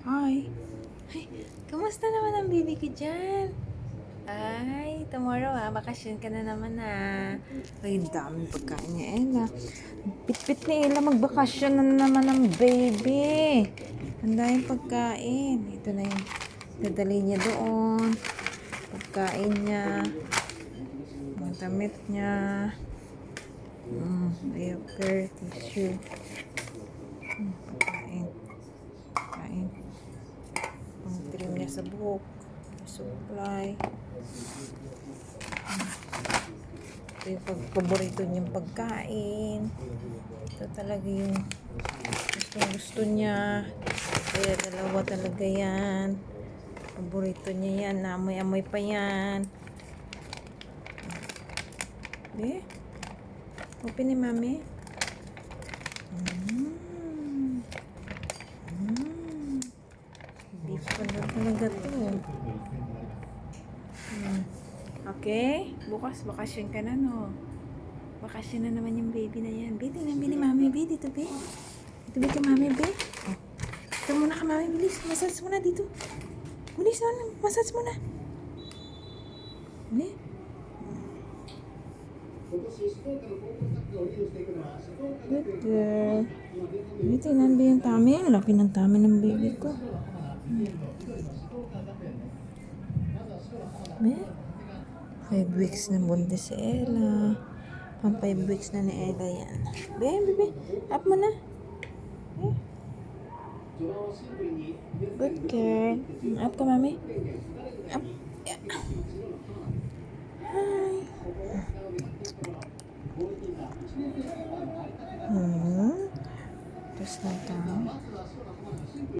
Hi. Ay, kamusta naman ang baby ko dyan? Ay, tomorrow bakasyon ka na naman Ay, ang daming pagkain ni Ella. Pit-pit ni Ella, magbakasyon na naman ang baby. Ang daming pagkain. Ito na yung dadali niya doon. Pagkain niya. Mga damit niya. Diaper, tissue. Pagkain. Pagkain. Ang trim niya sa buhok. Supply. Ito yung paborito niyang pagkain. Ito talaga yung gusto niya. Kaya dalawa talaga yan. Paborito niya yan. Naamoy-amoy pa yan. Eh? Open ni mami. Beef pa na talaga to. Okay? Bukas, bakasyon ka na, no? Bakasyon na naman yung baby na yan. Baby, tingnan ni mami, baby. Dito, baby. Dito, baby, mami, baby. Oh. Ito muna ka, mami. Bilis. Massage muna dito. Bilis na. Massage muna. Hindi. Good girl. Baby, tingnan ba yung tummy? Ang laki ng tummy ng baby ko. Eh? 5 weeks na buntis si Ella. Pang 5 weeks na ni Ella yan. Baby, up mo na. Eh? Good girl. Up ka, mami. Up. Yeah. Hi. Tapos na tayo.